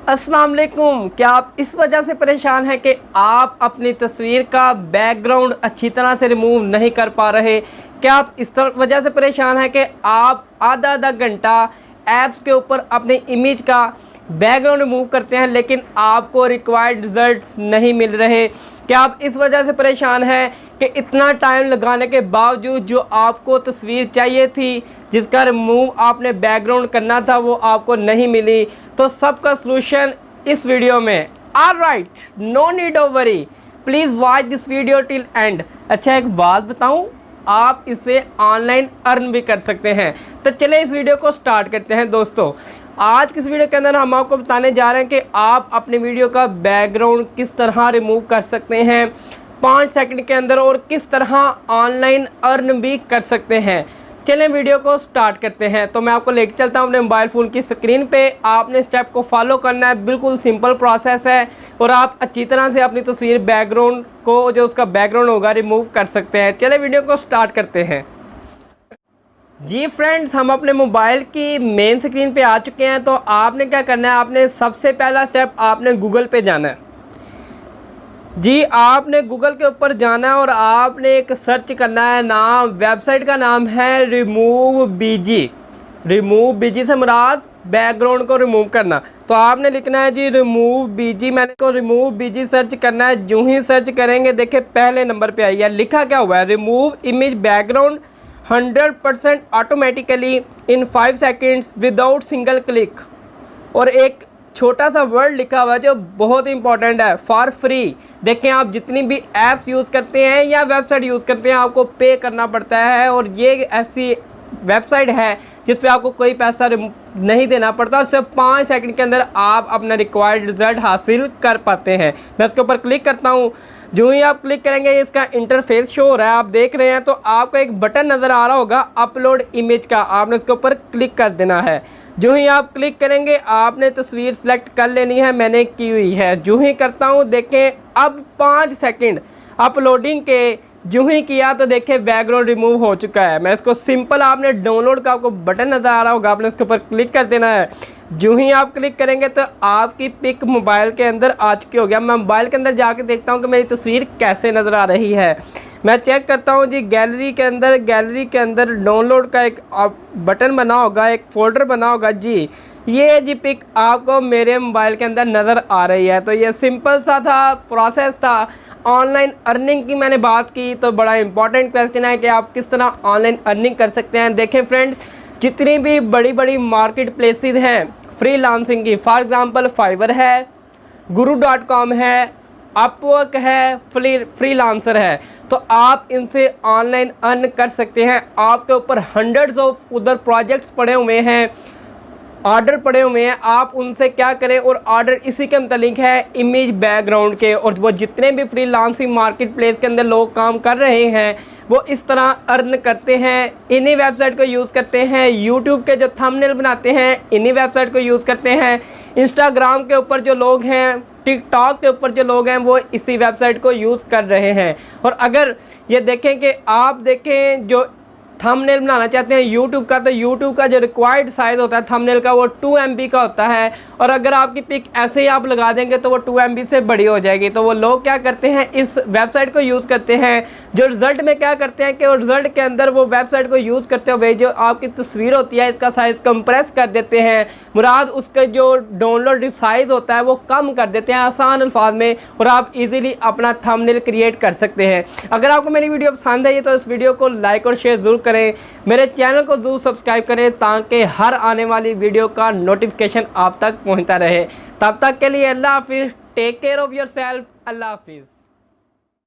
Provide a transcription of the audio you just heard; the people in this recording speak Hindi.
अस्सलाम वालेकुम। क्या आप इस वजह से परेशान हैं कि आप अपनी तस्वीर का बैकग्राउंड अच्छी तरह से रिमूव नहीं कर पा रहे? क्या आप इस वजह से परेशान हैं कि आप आधा आधा घंटा ऐप्स के ऊपर अपनी इमेज का बैकग्राउंड रिमूव करते हैं लेकिन आपको रिक्वायर्ड रिजल्ट्स नहीं मिल रहे? क्या आप इस वजह से परेशान हैं कि इतना टाइम लगाने के बावजूद जो आपको तस्वीर चाहिए थी, जिसका रिमूव आपने बैकग्राउंड करना था, वो आपको नहीं मिली? तो सबका सलूशन इस वीडियो में। Alright, no need of worry, please watch this video till end. अच्छा, एक बात बताऊं, आप इसे ऑनलाइन अर्न भी कर सकते हैं। तो चलिए इस वीडियो को स्टार्ट करते हैं। दोस्तों, आज की इस वीडियो के अंदर हम आपको बताने जा रहे हैं कि आप अपने वीडियो का बैकग्राउंड किस तरह रिमूव कर सकते हैं 5 सेकंड के अंदर और किस तरह ऑनलाइन अर्न भी कर सकते हैं। चलें वीडियो को स्टार्ट करते हैं। तो मैं आपको लेकर चलता हूं अपने मोबाइल फ़ोन की स्क्रीन पे। आपने स्टेप को फॉलो करना है, बिल्कुल सिंपल प्रोसेस है और आप अच्छी तरह से अपनी तस्वीर बैकग्राउंड को, जो उसका बैकग्राउंड होगा, रिमूव कर सकते हैं। चलें वीडियो को स्टार्ट करते हैं। जी फ्रेंड्स, हम अपने मोबाइल की मेन स्क्रीन पे आ चुके हैं। तो आपने क्या करना है, आपने सबसे पहला स्टेप आपने गूगल पे जाना है। जी, आपने गूगल के ऊपर जाना है और आपने एक सर्च करना है। नाम, वेबसाइट का नाम है रिमूव बीजी। रिमूव बीजी से मुराद बैकग्राउंड को रिमूव करना। तो आपने लिखना है जी रिमूव बीजी। मैंने को रिमूव बीजी सर्च करना है। जो ही सर्च करेंगे, देखिए पहले नंबर पे आई है, लिखा क्या हुआ है, रिमूव इमेज बैकग्राउंड 100% ऑटोमेटिकली इन 5 सेकेंड्स विदाउट सिंगल क्लिक। और एक छोटा सा वर्ड लिखा हुआ है जो बहुत इंपॉर्टेंट है, फॉर फ्री। देखें, आप जितनी भी ऐप्स यूज़ करते हैं या वेबसाइट यूज़ करते हैं, आपको पे करना पड़ता है। और ये ऐसी वेबसाइट है जिस पे आपको कोई पैसा नहीं देना पड़ता और सिर्फ 5 सेकंड के अंदर आप अपना रिक्वायर्ड रिजल्ट हासिल कर पाते हैं। मैं इसके ऊपर क्लिक करता हूँ। जो ही आप क्लिक करेंगे, इसका इंटरफेस शो हो रहा है, आप देख रहे हैं। तो आपको एक बटन नज़र आ रहा होगा अपलोड इमेज का, आपने इसके ऊपर क्लिक कर देना है। जो ही आप क्लिक करेंगे, आपने तस्वीर सेलेक्ट कर लेनी है। मैंने की हुई है। जो ही करता हूँ, देखें अब 5 सेकंड अपलोडिंग के जो ही किया तो देखें बैकग्राउंड रिमूव हो चुका है। मैं इसको सिंपल, आपने डाउनलोड का आपको बटन नज़र आ रहा होगा, आपने इसके ऊपर क्लिक कर देना है। जो ही आप क्लिक करेंगे तो आपकी पिक मोबाइल के अंदर आ चुकी हो गया। मैं मोबाइल के अंदर जाके देखता हूँ कि मेरी तस्वीर कैसे नज़र आ रही है। मैं चेक करता हूँ जी, गैलरी के अंदर डाउनलोड का एक बटन बना होगा, एक फ़ोल्डर बना होगा। जी, ये जी पिक आपको मेरे मोबाइल के अंदर नज़र आ रही है। तो ये सिंपल सा था, प्रोसेस था। ऑनलाइन अर्निंग की मैंने बात की तो बड़ा इंपॉर्टेंट क्वेश्चन है कि आप किस तरह ऑनलाइन अर्निंग कर सकते हैं। देखें फ्रेंड, जितनी भी बड़ी बड़ी मार्केट प्लेसेस हैं फ्रीलांसिंग की, फॉर एग्ज़ाम्पल फाइवर है, guru.com है, अपवर्क है, फ्रीलांसर है, तो आप इनसे ऑनलाइन अर्न कर सकते हैं। आपके ऊपर हंड्रेड्स ऑफ उधर प्रोजेक्ट्स पड़े हुए हैं, ऑर्डर पड़े हुए हैं। आप उनसे क्या करें, और ऑर्डर इसी के मुतालिक है, इमेज बैकग्राउंड के। और वो जितने भी फ्रीलांसिंग मार्केट प्लेस के अंदर लोग काम कर रहे हैं, वो इस तरह अर्न करते हैं। इन्हीं वेबसाइट को यूज़ करते हैं। यूट्यूब के जो थंबनेल बनाते हैं, इन्हीं वेबसाइट को यूज़ करते हैं। इंस्टाग्राम के ऊपर जो लोग हैं, टिकटॉक के ऊपर जो लोग हैं, वो इसी वेबसाइट को यूज़ कर रहे हैं। और अगर ये देखें कि आप देखें जो थंबनेल बनाना चाहते हैं यूट्यूब का, तो यूट्यूब का जो रिक्वायर्ड साइज़ होता है थंबनेल का, वो 2 MB का होता है। और अगर आपकी पिक ऐसे ही आप लगा देंगे तो वो 2 MB से बड़ी हो जाएगी। तो वो लोग क्या करते हैं, इस वेबसाइट को यूज़ करते हैं। जो रिज़ल्ट में क्या करते हैं कि वो रिज़ल्ट के अंदर वो वेबसाइट को यूज़ करते हुए जो आपकी तस्वीर होती है, इसका साइज़ कंप्रेस कर देते हैं। मुराद उसका जो डाउनलोड साइज़ होता है वो कम कर देते हैं आसान अल्फाज में, और आप इजीली अपना थंबनेल क्रिएट कर सकते हैं। अगर आपको मेरी वीडियो पसंद आई तो इस वीडियो को लाइक और शेयर ज़रूर करें। मेरे चैनल को जरूर सब्सक्राइब करें ताकि हर आने वाली वीडियो का नोटिफिकेशन आप तक पहुंचता रहे। तब तक के लिए अल्लाह हाफिज़। Take care of yourself. अल्लाह हाफिज़।